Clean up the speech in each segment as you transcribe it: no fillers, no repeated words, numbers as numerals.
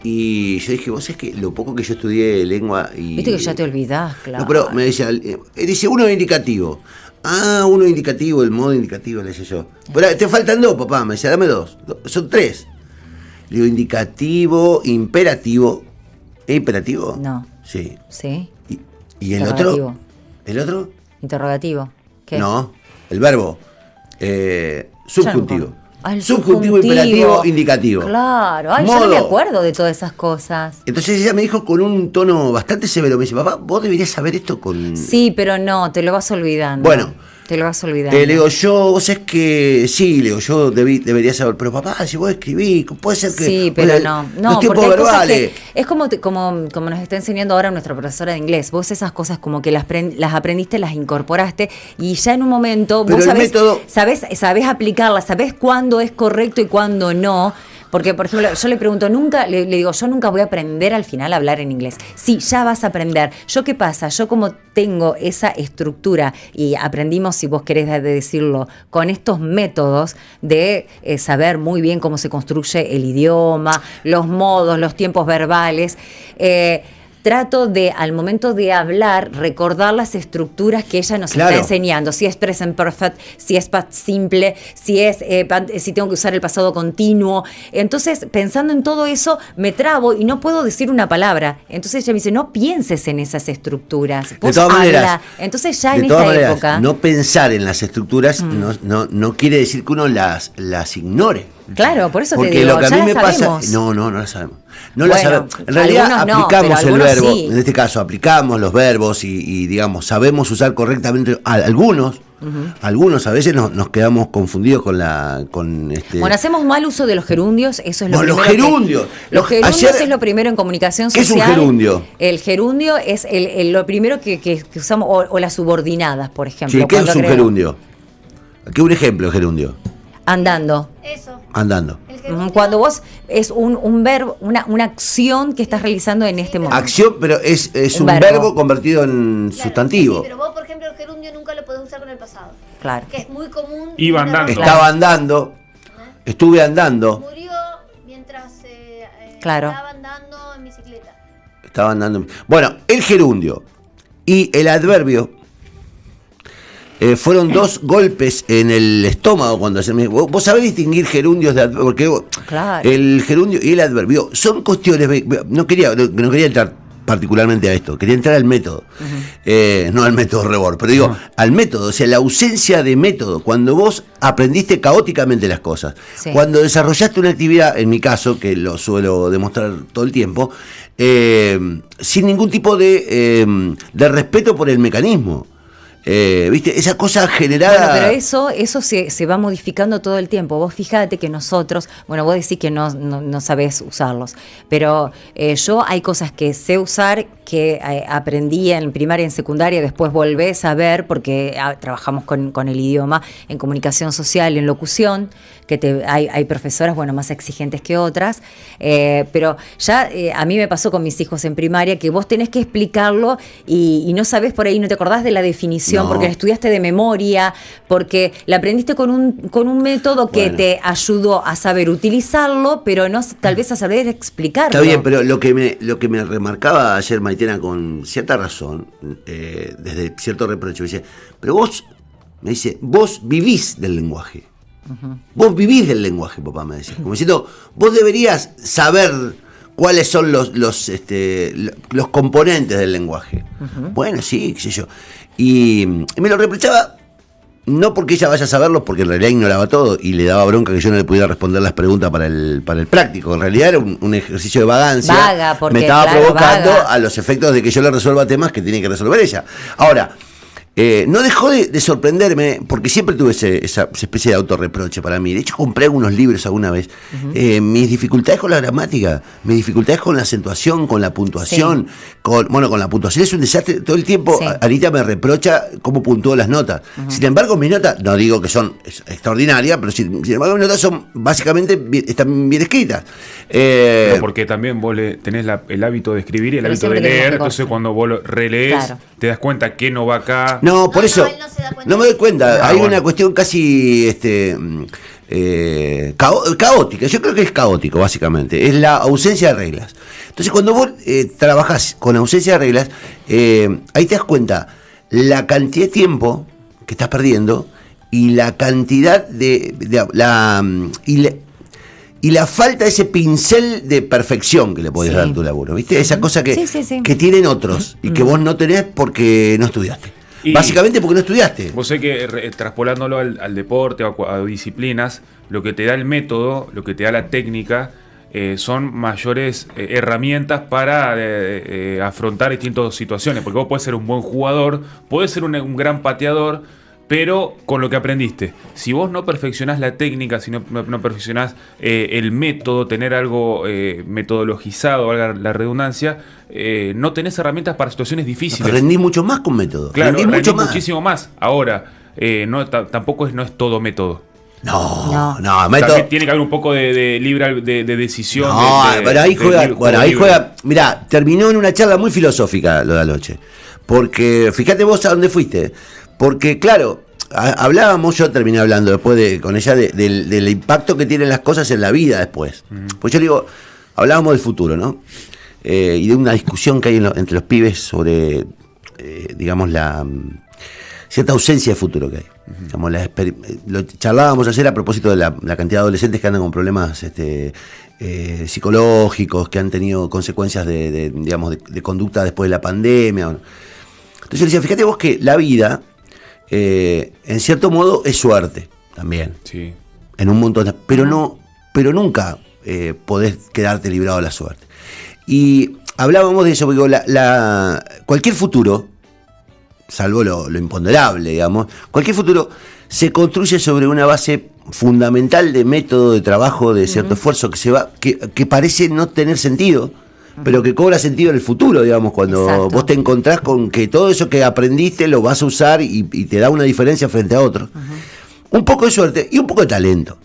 Y yo dije, vos sabés que lo poco que yo estudié lengua y... Viste que ya te olvidás, claro. No, pero me decía, dice uno indicativo. Ah, uno indicativo, el modo indicativo, le decía yo. Pero te faltan dos, papá, me decía, dame dos. Son tres. Le digo, indicativo, imperativo. ¿Es imperativo? No. Sí. ¿Sí? ¿Y el otro? ¿El otro? Interrogativo. ¿Qué? No, el verbo. Subjuntivo. El subjuntivo, imperativo, indicativo. Claro, yo no me acuerdo de todas esas cosas. Entonces ella me dijo con un tono bastante severo, me dice, papá, vos deberías saber esto con... Sí, pero no, te lo vas olvidando. Bueno. Te lo vas olvidando. Le digo, vos es que... Sí, le digo, yo debería saber, pero papá, si vos escribís, puede ser que... Sí, pero no. Los tiempos verbales. Es como nos está enseñando ahora nuestra profesora de inglés. Vos esas cosas como que las aprendiste, las incorporaste y ya en un momento pero vos sabés aplicarlas, sabés cuándo es correcto y cuándo no. Porque, por ejemplo, yo le pregunto, le digo, yo nunca voy a aprender al final a hablar en inglés. Sí, ya vas a aprender. ¿Yo qué pasa? Yo como tengo esa estructura y aprendimos, si vos querés decirlo, con estos métodos de saber muy bien cómo se construye el idioma, los modos, los tiempos verbales, trato de, al momento de hablar, recordar las estructuras que ella nos está enseñando. Si es present perfect, si es past simple, si tengo que usar el pasado continuo. Entonces, pensando en todo eso, me trabo y no puedo decir una palabra. Entonces ella me dice, no pienses en esas estructuras. Vos de todas maneras, entonces ya en esta época... No pensar en las estructuras no quiere decir que uno las ignore. Claro, por eso porque te digo, lo que a mí me sabemos. pasa, no las sabemos. No las sabemos. En realidad aplicamos el verbo, sí. En este caso aplicamos los verbos y digamos, sabemos usar correctamente algunos. Algunos a veces nos quedamos confundidos con este... Bueno, hacemos mal uso de los gerundios, eso es lo primero. Los gerundios. Los gerundios es lo primero en comunicación social. ¿Qué es un gerundio? El gerundio es lo primero que usamos, o las subordinadas, por ejemplo. Sí, ¿qué es un gerundio? ¿Qué un ejemplo de gerundio? Andando. Eso. Andando. Cuando vos es un verbo, una acción que estás realizando en este momento. Acción, pero es un verbo convertido en sustantivo. Sí, pero vos, por ejemplo, el gerundio nunca lo podés usar con el pasado. Claro. Que es muy común. Iba andando. Estaba andando. Estuve andando. Murió mientras estaba andando en bicicleta. Estaba andando. Bueno, el gerundio y el adverbio fueron dos golpes en el estómago cuando se me... Vos sabés distinguir gerundios de adverbios, porque el gerundio y el adverbio son cuestiones... No quería entrar particularmente a esto, quería entrar al método, no al método Rebord, pero digo, al método, o sea, la ausencia de método, cuando vos aprendiste caóticamente las cosas, cuando desarrollaste una actividad, en mi caso, que lo suelo demostrar todo el tiempo, sin ningún tipo de respeto por el mecanismo. ¿Viste? Esa cosa generada... Bueno, pero eso se va modificando todo el tiempo. Vos fíjate que nosotros, bueno, vos decís que no sabés usarlos, pero yo hay cosas que sé usar, que aprendí en primaria y en secundaria, después volvés a ver, porque trabajamos con el idioma, en comunicación social, en locución, que hay profesoras, bueno, más exigentes que otras, pero ya a mí me pasó con mis hijos en primaria, que vos tenés que explicarlo y no sabés por ahí, no te acordás de la definición, porque la estudiaste de memoria, porque la aprendiste con un método que te ayudó a saber utilizarlo, pero no tal vez a saber explicarlo. Está bien, pero lo que me remarcaba ayer Maitena con cierta razón, desde cierto reproche, me dice, vos vivís del lenguaje. Vos vivís del lenguaje, papá, me decía. Como diciendo, vos deberías saber cuáles son los componentes del lenguaje. Bueno, sí, qué sé yo. Y me lo reprochaba, no porque ella vaya a saberlo, porque en realidad ignoraba todo y le daba bronca que yo no le pudiera responder las preguntas para el práctico. En realidad era un ejercicio de vagancia. Me estaba provocando a los efectos de que yo le resuelva temas que tiene que resolver ella. Ahora, no dejó de sorprenderme, porque siempre tuve esa especie de autorreproche para mí. De hecho, compré algunos libros alguna vez. Mis dificultades con la gramática, mis dificultades con la acentuación, con la puntuación. Con la puntuación es un desastre. Todo el tiempo Anita me reprocha cómo puntúo las notas. Sin embargo, mis notas, no digo que son extraordinarias, pero sin embargo, mis notas son básicamente están bien escritas. Pero porque también vos tenés el hábito de escribir y el hábito de leer. Entonces, cuando vos lo relees, te das cuenta que no va acá. No, por eso, no me doy cuenta. Hay una cuestión casi caótica. Yo creo que es caótico, básicamente. Es la ausencia de reglas. Entonces, cuando vos trabajás con ausencia de reglas, ahí te das cuenta la cantidad de tiempo que estás perdiendo y la cantidad y la falta de ese pincel de perfección que le podés dar a tu laburo, ¿viste? Esa cosa que tienen otros y que vos no tenés porque no estudiaste. Y básicamente porque no estudiaste. Vos sé que traspolándolo al deporte o a disciplinas, lo que te da el método, lo que te da la técnica, son mayores herramientas para afrontar distintas situaciones. Porque vos podés ser un buen jugador, podés ser un gran pateador, pero con lo que aprendiste. Si vos no perfeccionás la técnica, si no perfeccionás el método, tener algo metodologizado, valga la redundancia, no tenés herramientas para situaciones difíciles. Rendís mucho más con método. Claro, rendís muchísimo más. Ahora, tampoco no es todo método. No, método. Tiene que haber un poco de libre de decisión. No, pero ahí juega. Mirá, terminó en una charla muy filosófica lo de anoche. Porque, fíjate vos a dónde fuiste. Porque, claro, hablábamos, yo terminé hablando después con ella del impacto que tienen las cosas en la vida después. Pues yo le digo, hablábamos del futuro, ¿no? Y de una discusión que hay entre los pibes sobre, digamos, la cierta ausencia de futuro que hay. Digamos, lo charlábamos ayer a propósito de la cantidad de adolescentes que andan con problemas psicológicos, que han tenido consecuencias de conducta después de la pandemia. Entonces yo le decía, fíjate vos que la vida, en cierto modo, es suerte también. Sí. En un montón pero nunca podés quedarte librado de la suerte. Y hablábamos de eso, porque cualquier futuro, salvo lo imponderable, digamos, cualquier futuro se construye sobre una base fundamental de método de trabajo, de cierto esfuerzo que parece no tener sentido, pero que cobra sentido en el futuro, digamos, cuando vos te encontrás con que todo eso que aprendiste lo vas a usar y te da una diferencia frente a otros. Un poco de suerte y un poco de talento.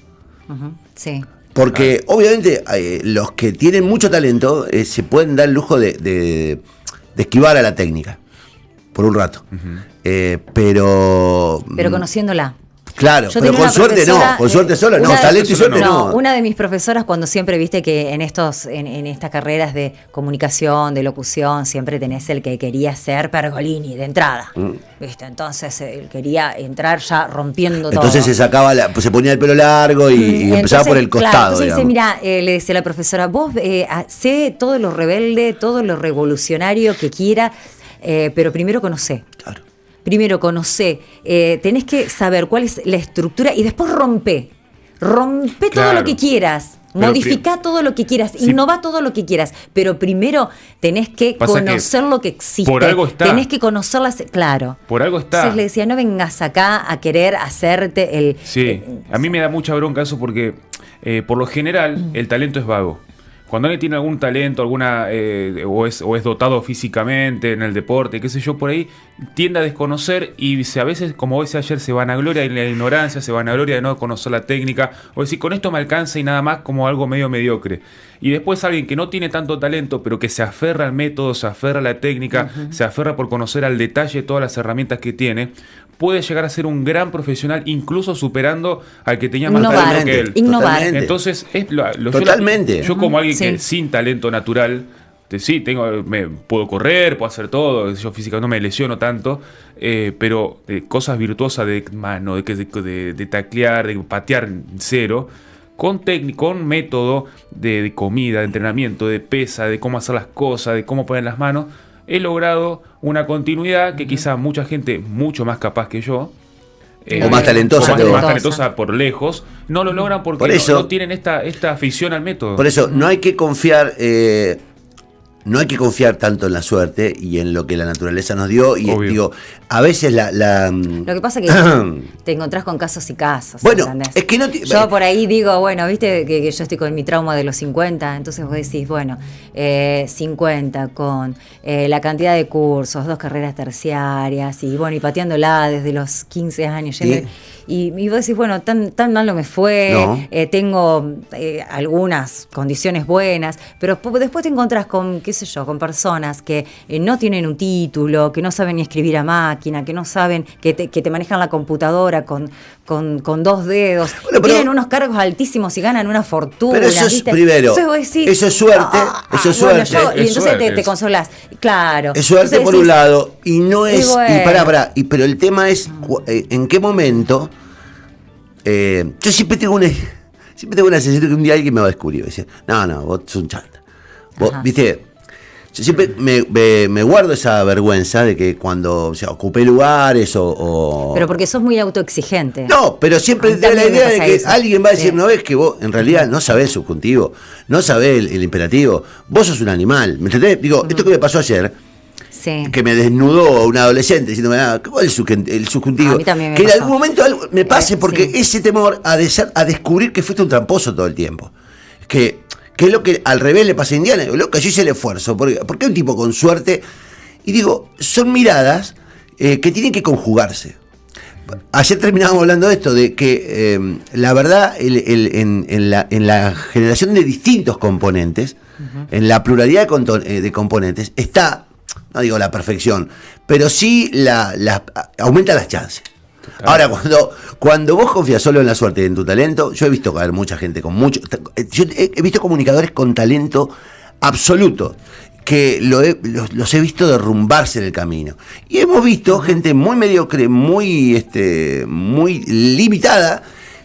Sí. Porque obviamente los que tienen mucho talento se pueden dar el lujo de esquivar a la técnica por un rato. Pero conociéndola. Claro, pero con suerte no, con suerte solo no, talento y suerte no. Una de mis profesoras, cuando siempre viste que en estas carreras de comunicación, de locución, siempre tenés el que quería ser Pergolini de entrada. ¿Viste? Entonces él quería entrar ya rompiendo todo. Entonces se ponía el pelo largo y empezaba por el costado. Claro, entonces dice, mira, le decía la profesora, vos sé todo lo rebelde, todo lo revolucionario que quiera, pero primero conocé. Claro. Primero conocé, tenés que saber cuál es la estructura y después rompe todo lo que quieras, modificá todo lo que quieras, innová todo lo que quieras, pero primero tenés que conocer lo que existe, por algo está. Tenés que conocerlas, claro. Por algo está. Entonces le decía, no vengas acá a querer hacerte el... Sí, a mí me da mucha bronca eso porque por lo general el talento es vago. Cuando alguien tiene algún talento, o es dotado físicamente en el deporte, qué sé yo, por ahí, tiende a desconocer y a veces, como decía ayer, se vanagloria de la ignorancia, se vanagloria de no conocer la técnica, o decir, con esto me alcanza y nada más, como algo medio mediocre. Y después alguien que no tiene tanto talento, pero que se aferra al método, se aferra a la técnica, se aferra por conocer al detalle todas las herramientas que tiene, puede llegar a ser un gran profesional, incluso superando al que tenía más talento que él. Innovar. Entonces, totalmente. Yo como alguien que sin talento natural, puedo correr, puedo hacer todo, yo físicamente no me lesiono tanto, pero cosas virtuosas de mano, de taclear, de patear cero, con método de comida, de entrenamiento, de pesa, de cómo hacer las cosas, de cómo poner las manos, he logrado una continuidad que quizá mucha gente mucho más capaz que yo, o más talentosa, más talentosa por lejos, no lo logran porque no tienen esta afición al método. Por eso no hay que confiar tanto en la suerte y en lo que la naturaleza nos dio. Y digo, a veces lo que pasa es que te encontrás con casos y casos. Bueno, ¿entendés? es que no yo por ahí digo, bueno, viste que yo estoy con mi trauma de los 50, entonces vos decís, bueno, 50 con la cantidad de cursos, 2 carreras terciarias y bueno, y pateándola desde los 15 años. Sí. Y vos decís, bueno, tan mal no me fue, tengo algunas condiciones buenas, pero después te encontrás con, qué sé yo, con personas que no tienen un título, que no saben ni escribir a máquina, que no saben, que te manejan la computadora con 2 dedos, Bueno, pero- tienen unos cargos altísimos y ganan una fortuna. Pero eso es, ¿viste? primero, Entonces vos decís, eso es suerte, eso es bueno, suerte. y Es entonces suerte. te consolás. Claro. Es suerte Entonces por un decís, lado, y no es. bueno. Y pará, pero el tema es en qué momento. Yo siempre tengo una sensación que un día alguien me va a descubrir. Me dice, no, vos sos un chanta. Vos, Ajá. viste, yo siempre me guardo esa vergüenza de que cuando ocupé lugares o. Pero porque sos muy autoexigente. No, pero A siempre mí te da la también me idea de pasa que eso. alguien va a decir, Sí. no ves que vos en realidad no sabés el subjuntivo, no sabés el imperativo, vos sos un animal. ¿Me entendés? Digo, esto que me pasó ayer, Sí. que me desnudó un adolescente diciéndome, ¿cuál es el subjuntivo? A mí también me que en pasó. algún momento algo me pase, porque Sí. ese temor a descubrir que fuiste un tramposo todo el tiempo. Que es lo que al revés le pasa a Indiana. Loco, yo hice el esfuerzo. Porque un tipo con suerte. Y digo, son miradas que tienen que conjugarse. Ayer terminábamos hablando de esto, de que la verdad, en la generación de distintos componentes, en la pluralidad de componentes, está, no digo la perfección, pero sí aumenta las chances. Ahora, cuando vos confías solo en la suerte y en tu talento, yo he visto caer mucha gente con mucho. Yo he visto comunicadores con talento absoluto, que los he visto derrumbarse en el camino. Y hemos visto gente muy mediocre, muy limitada,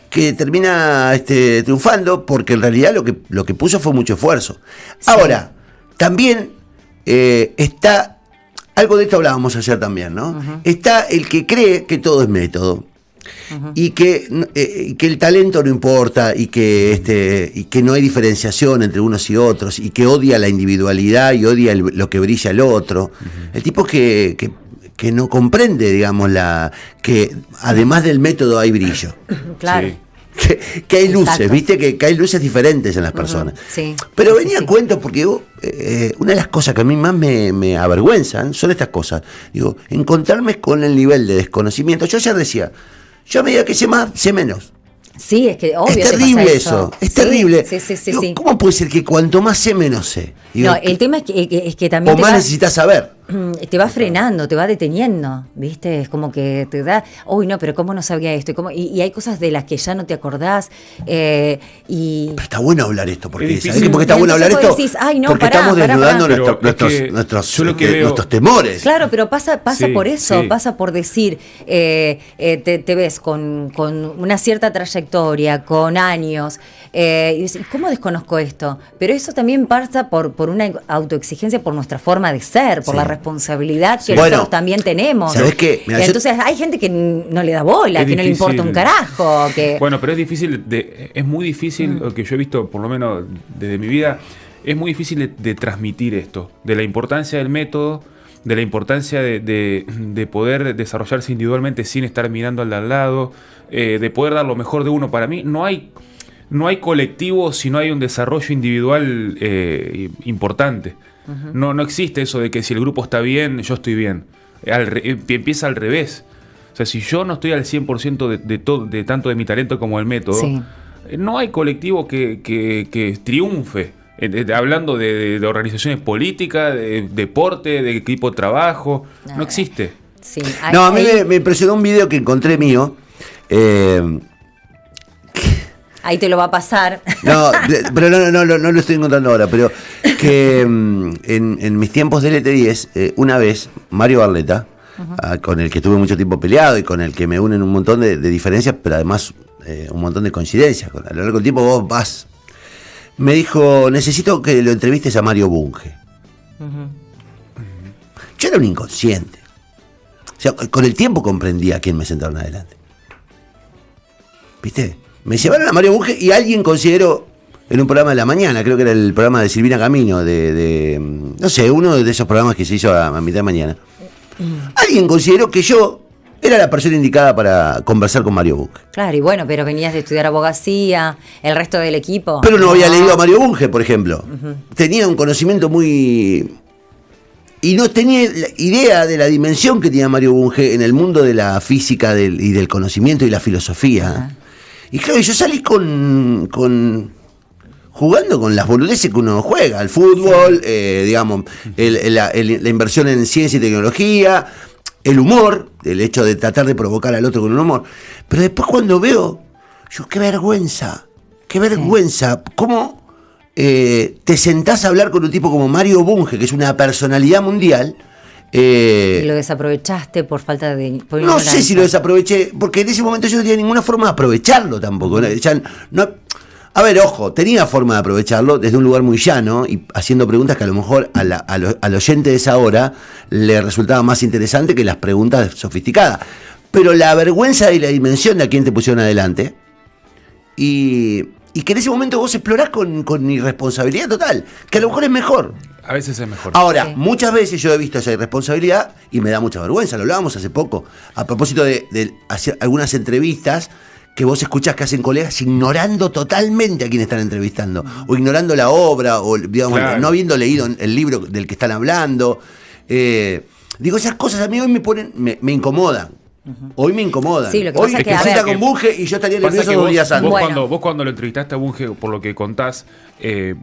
que termina triunfando, porque en realidad lo que puso fue mucho esfuerzo. Sí. Ahora, también está. Algo de esto hablábamos ayer también, ¿no? Está el que cree que todo es método. Y que el talento no importa, y que no hay diferenciación entre unos y otros, y que odia la individualidad y odia lo que brilla el otro. El tipo que no comprende, digamos, que además del método hay brillo. Claro. Sí. Que hay luces, Exacto. ¿viste? Que hay luces diferentes en las personas. Sí. Pero Sí, venía sí. a cuento porque una de las cosas que a mí más me avergüenzan son estas cosas. Digo, encontrarme con el nivel de desconocimiento. Yo ayer decía, yo a medida que sé más, sé menos. Sí, es que obvio. Es te terrible pasa eso, es Sí, terrible. Sí. Digo, Sí. ¿cómo puede ser que cuanto más sé, menos sé? Digo, No, el tema es que también o te más va, necesitas saber. te va frenando, te va deteniendo, ¿viste? Es como que te da, uy, no, pero ¿cómo no sabía esto? Y hay cosas de las que ya no te acordás. Y Pero está bueno hablar esto, porque Es ¿sabés difícil. por qué está Y bueno hablar entonces esto? vos decís, ay, no, porque pará, estamos pará, desnudando pará. Pero nuestros, es que nuestros, yo lo que veo- nuestros temores. claro, pero pasa Sí, por eso, sí. pasa por decir, te ves con una cierta trayectoria, con años, y decís, ¿cómo desconozco esto? Pero eso también pasa por una autoexigencia, por nuestra forma de ser, por Sí. la responsabilidad que Bueno, nosotros también tenemos. ¿sabés qué? Mirá, yo- Entonces hay gente que no le da bola, Es que no le importa un difícil. carajo, que... Bueno, pero es muy difícil, lo que yo he visto, por lo menos desde mi vida, es muy difícil de transmitir esto, de la importancia del método, de la importancia de poder desarrollarse individualmente sin estar mirando al de al lado, de poder dar lo mejor de uno. Para mí no hay colectivo si no hay un desarrollo individual importante. No existe eso de que si el grupo está bien, yo estoy bien. Empieza al revés. O sea, si yo no estoy al 100% de tanto de mi talento como del método, Sí. no hay colectivo que triunfe. Hablando de organizaciones políticas, de deporte, de equipo de trabajo, no existe. Sí, No, a mí ahí, me impresionó un video que encontré mío. ahí te lo va a pasar. No, pero no lo estoy encontrando ahora, pero que en mis tiempos del LT10, una vez, Mario Barletta, con el que estuve mucho tiempo peleado y con el que me unen un montón de diferencias, pero además un montón de coincidencias. A lo largo del tiempo vos vas. Me dijo, necesito que lo entrevistes a Mario Bunge. Yo era un inconsciente. O sea, con el tiempo comprendí a quién me sentaron adelante. ¿Viste? Me llevaron a Mario Bunge y alguien consideró, en un programa de la mañana, creo que era el programa de Silvina Camino, no sé, uno de esos programas que se hizo a mitad de mañana. Alguien consideró que yo era la persona indicada para conversar con Mario Bunge. Claro, y bueno, pero venías de estudiar abogacía, el resto del equipo. Pero no había leído a Mario Bunge, por ejemplo. Tenía un conocimiento muy... Y no tenía la idea de la dimensión que tenía Mario Bunge en el mundo de la física y del conocimiento y la filosofía. Ajá. Y claro, yo salí con jugando con las boludeces que uno juega, el fútbol, digamos, la inversión en ciencia y tecnología, el humor, el hecho de tratar de provocar al otro con un humor. Pero después cuando veo, yo, qué vergüenza, cómo te sentás a hablar con un tipo como Mario Bunge, que es una personalidad mundial. Y lo desaprovechaste por falta de... por No sé ignorancia. si lo desaproveché, porque en ese momento yo no tenía ninguna forma de aprovecharlo tampoco. Ya a ver, ojo, tenía forma de aprovecharlo desde un lugar muy llano y haciendo preguntas que a lo mejor al oyente de esa hora le resultaba más interesante que las preguntas sofisticadas. Pero la vergüenza y la dimensión de a quién te pusieron adelante y que en ese momento vos explorás con irresponsabilidad total, que a lo mejor es mejor. A veces es mejor. Ahora, Sí. muchas veces yo he visto esa irresponsabilidad y me da mucha vergüenza. Lo hablábamos hace poco, a propósito de hacer algunas entrevistas que vos escuchás que hacen colegas ignorando totalmente a quien están entrevistando, o ignorando la obra, o digamos, Claro. no habiendo leído el libro del que están hablando. Digo, esas cosas a mí hoy me incomodan. Hoy me incomodan. Sí, lo que hoy pasa es que, me a cita ver, con Bunge y yo estaría Pasa nervioso que 2 días antes. Bueno. vos cuando lo entrevistaste a Bunge, por lo que contás,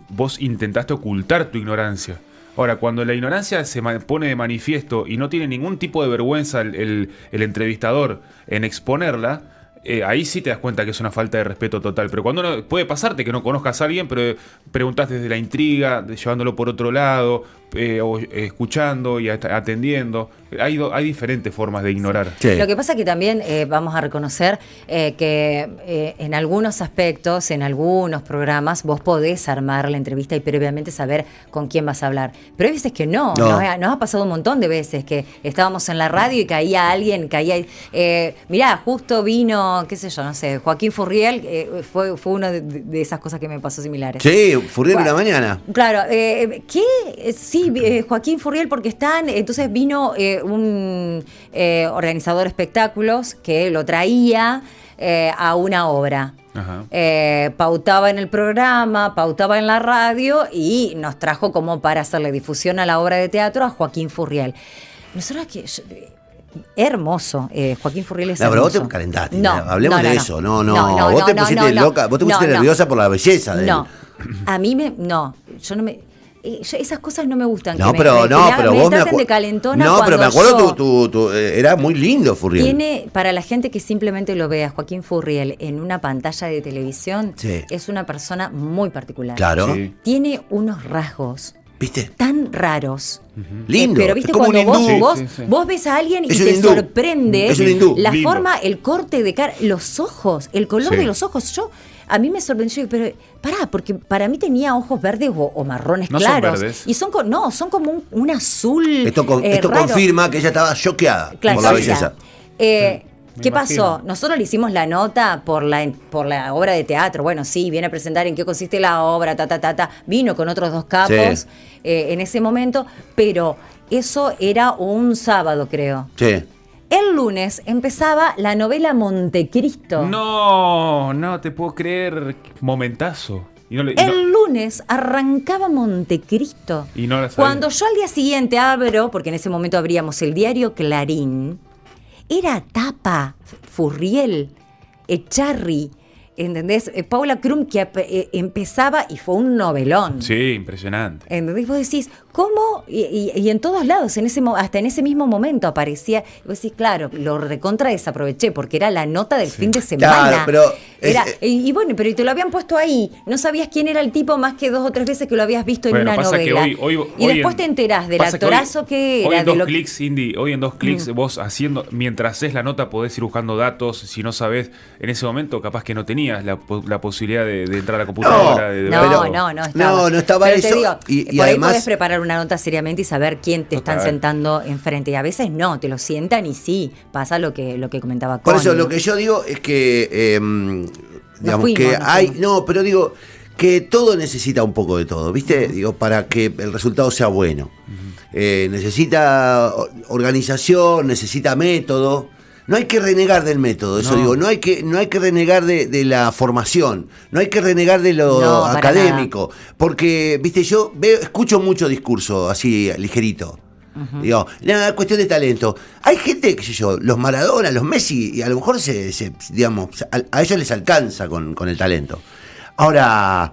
vos intentaste ocultar tu ignorancia. Ahora, cuando la ignorancia se pone de manifiesto y no tiene ningún tipo de vergüenza el entrevistador en exponerla, ahí sí te das cuenta que es una falta de respeto total. Pero cuando puede pasarte que no conozcas a alguien, pero preguntás desde la intriga, llevándolo por otro lado, o escuchando y atendiendo. Hay diferentes formas de ignorar. Sí. Lo que pasa que también vamos a reconocer que en algunos aspectos, en algunos programas, vos podés armar la entrevista y previamente saber con quién vas a hablar. Pero hay veces que no. No. Nos ha pasado un montón de veces que estábamos en la radio y caía alguien, mirá, justo vino, qué sé yo, no sé, Joaquín Furriel, fue una de esas cosas que me pasó similares. Sí, Furriel Bueno, una mañana. Claro, ¿qué? Sí, Joaquín Furriel porque entonces vino un organizador de espectáculos que lo traía a una obra. Ajá. Pautaba en el programa, pautaba en la radio y nos trajo como para hacerle difusión a la obra de teatro a Joaquín Furriel. Nosotros hermoso, Joaquín Furriel es No, pero vos hermoso. te calentaste. No, hablemos no, de no. eso. No. No, Vos te no, pusiste no, loca, vos te pusiste no, no. nerviosa por la belleza de él. No, a mí yo no me... esas cosas no me gustan. No, que pero me vos traten de calentona. No, pero me acuerdo yo- era muy lindo Furriel. Tiene, para la gente que simplemente lo vea, Joaquín Furriel en una pantalla de televisión, Sí. es una persona muy particular. Claro. Sí. Tiene unos rasgos ¿Viste? tan raros. Lindo. Pero viste es como un cuando hindú. vos ves a alguien y Es un te hindú. sorprende Es un hindú. la Lindo. forma, el corte de cara, los ojos, el color Sí. de los ojos. A mí me sorprendió, pero pará, porque para mí tenía ojos verdes o marrones No son claros. verdes. Y son son como un azul. Esto raro. confirma que ella estaba choqueada Claro, por la ya belleza. está. ¿Qué Me pasó? imagino. Nosotros le hicimos la nota por la obra de teatro. Bueno, sí, viene a presentar en qué consiste la obra, Vino con otros 2 capos Sí. en ese momento, pero eso era un sábado, creo. Sí. El lunes empezaba la novela Montecristo. No te puedo creer. Momentazo. Y no le- y no- El lunes arrancaba Montecristo. Y no la sabía. Cuando yo al día siguiente abro, porque en ese momento abríamos el diario Clarín, era tapa, Furriel, Echarri, ¿entendés? Paula Krum, que empezaba y fue un novelón. Sí, impresionante. ¿Entendés? Vos decís, ¿cómo? Y en todos lados, hasta en ese mismo momento aparecía. Y vos decís, claro, lo recontra desaproveché porque era la nota del fin de semana. Claro, pero Y bueno, pero te lo habían puesto ahí. No sabías quién era el tipo más que 2 o 3 veces que lo habías visto en Bueno, una pasa que novela. hoy y después te enterás del pasa que actorazo que hoy era. en de 2 lo clics, Cindy, hoy en 2 clics vos mientras haces la nota podés ir buscando datos. Si no sabés, en ese momento capaz que no tenías la posibilidad de entrar a la computadora. de ver todo. No estaba. No estaba Pero eso. te digo, Y por ahí además- podés preparar una nota seriamente y saber quién te están Total. sentando enfrente. Y a veces no, te lo sientan y sí, pasa lo que comentaba Por Connie. eso lo que yo digo es que digamos fuimos, que nos hay, fuimos. no, pero digo que todo necesita un poco de todo, ¿viste? Digo, para que el resultado sea bueno. Necesita organización, necesita método. No hay que renegar del método, eso No. digo, no hay que renegar de la formación, no hay que renegar de lo No, para académico, porque, viste, yo escucho mucho discurso así, ligerito. Digo, nada, cuestión de talento. Hay gente, qué sé yo, los Maradona, los Messi, y a lo mejor digamos, a ellos les alcanza con el talento. Ahora,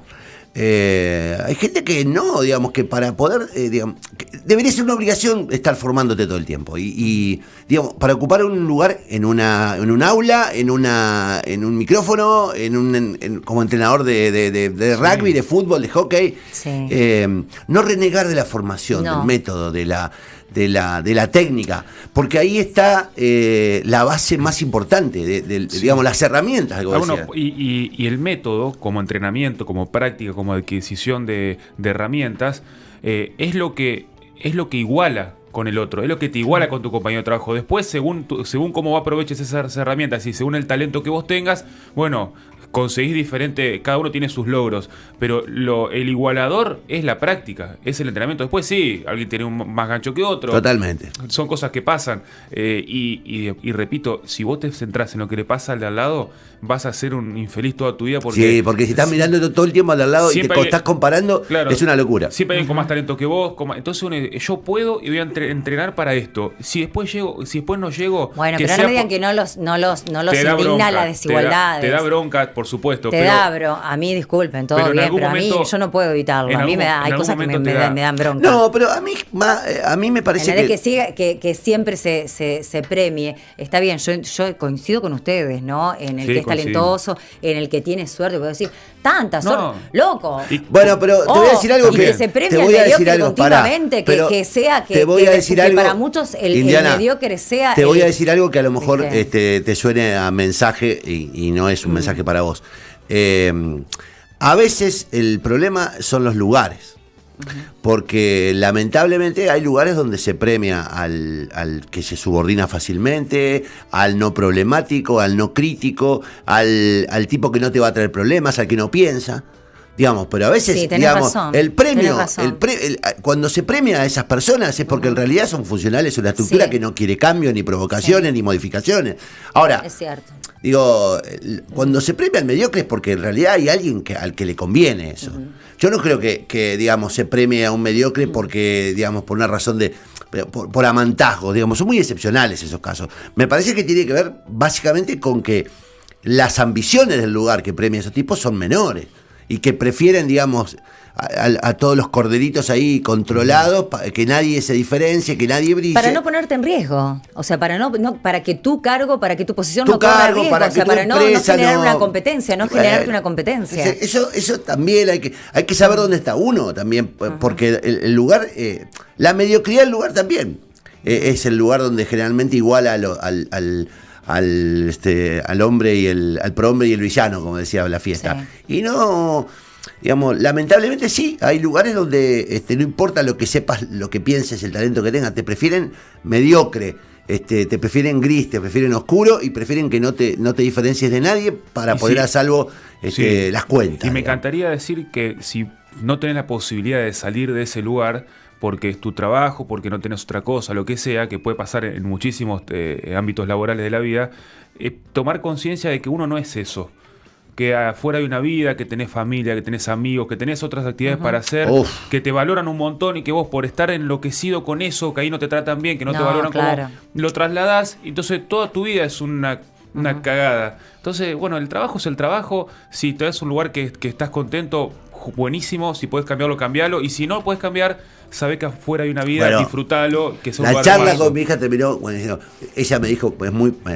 Hay gente que no, digamos, que para poder, digamos, que debería ser una obligación estar formándote todo el tiempo. Digamos, para ocupar un lugar en un aula, en un micrófono, como entrenador de rugby, de fútbol, de hockey, Sí. no renegar de la formación, No. del método, de la técnica, porque ahí está la base más importante, digamos, las herramientas. Que vos Bueno, decías. y el método, como entrenamiento, como práctica, como adquisición de herramientas, es lo que iguala con el otro, es lo que te iguala con tu compañero de trabajo. Después, según cómo aproveches esas herramientas y según el talento que vos tengas, bueno, conseguís diferente, cada uno tiene sus logros, pero el igualador es la práctica, es el entrenamiento. Después sí, alguien tiene más gancho que otro. Totalmente. Son cosas que pasan. Y repito, si vos te centrás en lo que le pasa al de al lado, vas a ser un infeliz toda tu vida. Sí, porque si estás mirando todo el tiempo al lado y Siempre te hay- estás comparando, Claro, es una locura. Siempre hay alguien con más talento que vos. Entonces yo puedo y voy a entrenar para esto. Si después no llego. Bueno, que pero no sea me digan por- que no los te da indigna bronca, la desigualdad. Te da bronca, por supuesto. Te da a mí disculpen, todo pero en bien, algún pero a mí momento- yo no puedo evitarlo. en A mí algún- me da, en hay algún cosas que momento me te da. dan bronca. No, pero a mí me parece ¿Entendés? que... Que siempre se premie. Está bien, yo coincido con ustedes, ¿no? En el Sí, que es coincidimos. talentoso, en el que tiene suerte. Puedo decir, tanta No. suerte. Loco. Bueno, pero te voy a decir algo y que se premie te al voy a decir mediocre algo, pará, continuamente, pero que sea que, te voy que- a decir que algo, para muchos el Indiana, mediocre sea. te voy a decir algo que a lo mejor ¿Viste? te suene a mensaje y no es un mensaje para vos. A veces el problema son los lugares. Porque lamentablemente hay lugares donde se premia al que se subordina fácilmente, al no problemático, al no crítico, al tipo que no te va a traer problemas, al que no piensa. Digamos, pero a veces, Sí, tenés digamos, razón, el premio, tenés razón. cuando se premia a esas personas es porque en realidad son funcionales a una estructura Sí. que no quiere cambios, ni provocaciones, ni modificaciones. Ahora, Es cierto. digo, cuando se premia al mediocre es porque en realidad hay alguien al que le conviene eso. Yo no creo que, digamos, se premie a un mediocre porque, digamos, por una razón por amantazgo, digamos, son muy excepcionales esos casos. Me parece que tiene que ver básicamente con que las ambiciones del lugar que premia a esos tipos son menores y que prefieren, digamos, a todos los corderitos ahí controlados, que nadie se diferencie, que nadie brille. Para no ponerte en riesgo. O sea, para que tu cargo, para que tu posición Tu no corra cargo, riesgo. para O sea, que tu para no empresa generar no- una competencia, no generarte una competencia. Eso también hay que saber dónde está uno también, porque el lugar, la mediocridad del lugar también es el lugar donde generalmente iguala al hombre y al prohombre y el villano, como decía la fiesta. Y no, digamos, lamentablemente sí, hay lugares donde no importa lo que sepas, lo que pienses, el talento que tengas, te prefieren mediocre. Te prefieren gris, te prefieren oscuro y prefieren que no te diferencies de nadie para Y poner sí. a salvo Sí. las cuentas. Y me digamos. encantaría decir que si no tenés la posibilidad de salir de ese lugar, porque es tu trabajo, porque no tenés otra cosa, lo que sea, que puede pasar en muchísimos ámbitos laborales de la vida, tomar conciencia de que uno no es eso. Que afuera hay una vida, que tenés familia, que tenés amigos, que tenés otras actividades para hacer, Uf. que te valoran un montón y que vos por estar enloquecido con eso, que ahí no te tratan bien, que no te No, valoran claro. como lo trasladás, y entonces toda tu vida es una cagada. Entonces, bueno, el trabajo es el trabajo. Si te das un lugar que estás contento, buenísimo. Si puedes cambiarlo, cambialo. Y si no puedes cambiar, sabés que afuera hay una vida, Bueno, disfrutalo. Que es un La lugar charla hermoso. con mi hija terminó, bueno, diciendo, ella me dijo, pues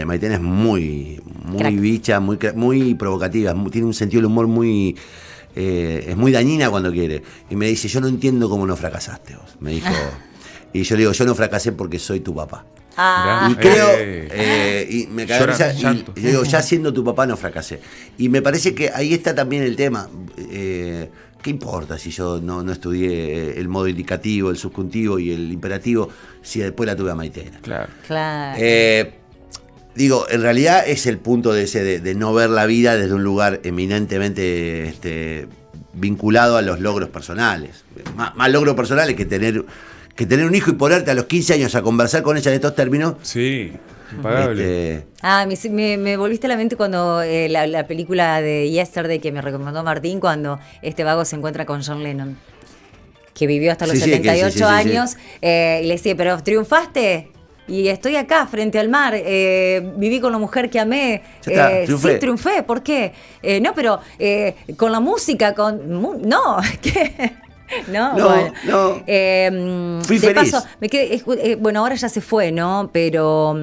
Maitena es muy Crack. bicha, muy provocativa, tiene un sentido del humor muy, es muy dañina cuando quiere. Y me dice, yo no entiendo cómo no fracasaste vos. Me dijo, y yo le digo, yo no fracasé porque soy tu papá. Ah, Y creo, Eh. y me cago en Llora, risa, llanto. y yo digo, ya siendo tu papá no fracasé. Y me parece que ahí está también el tema. ¿Qué importa si yo no estudié el modo indicativo, el subjuntivo y el imperativo, si después la tuve a Maitena? Claro. claro. Digo, en realidad es el punto de no ver la vida desde un lugar eminentemente vinculado a los logros personales. Más logros personales que tener un hijo y ponerte a los 15 años a conversar con ella en estos términos. Sí, impagable. Me volviste a la mente cuando la película de Yesterday que me recomendó Martín, cuando este vago se encuentra con John Lennon, que vivió hasta los Sí, sí, 78 sí. años, y le decía, pero triunfaste. y estoy acá frente al mar, viví con la mujer que amé, Ya está, triunfé. sí, triunfé, ¿por qué? No, pero con la música, no, ¿qué? No, No, bueno. no. Fui de feliz. paso, me quedé, bueno, ahora ya se fue, ¿no? Pero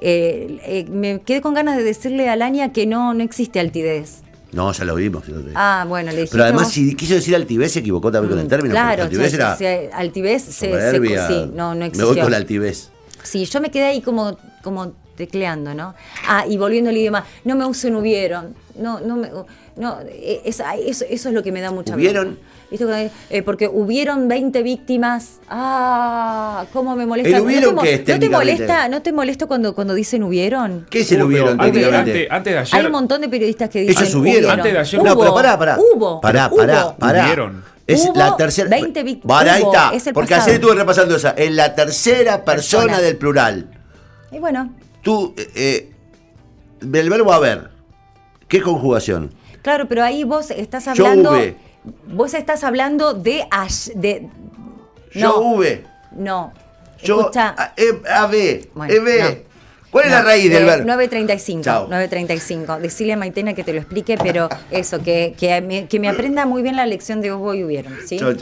me quedé con ganas de decirle a Lania que no existe altivez. No, ya lo vimos. Ah, bueno, le dije. Pero además, si quiso decir altivez, se equivocó también con el término. porque Claro, altivez era altivez soberbia. sí, no Me existió. voy con la altivez. Sí, yo me quedé ahí como tecleando, ¿no? Ah, y volviendo al idioma, no me usen hubieron. Eso es lo que me da mucha ¿Hubieron? bronca. ¿Viste? Porque hubieron 20 víctimas. Ah, cómo me molesta. ¿El hubieron qué es ¿No te técnicamente? molesta, no te molesta cuando dicen hubieron? ¿Qué es el hubieron Pero técnicamente? antes de ayer. Hay un montón de periodistas que dicen Ellos hubieron. Antes de ayer. Hubo, No, pero pará. Hubo. Pará. Hubieron. Es Hubo la tercera. 20 víctimas. Pará, ahí Hubo, está. es el Porque pasado. ayer estuve repasando esa. En la tercera persona del plural. Y bueno, Tú, del verbo haber. ¿Qué conjugación? claro, pero ahí vos estás Yo hablando. hube. Vos estás hablando de. Yo hube. No. Yo Escuchá. ave. Bueno, eve. no. ¿Cuál es la raíz del verbo? 9.35. Chao. 9.35. Decirle a Maitena que te lo explique, pero eso, que me aprenda muy bien la lección de hubo y hubieron. ¿Sí? Chau.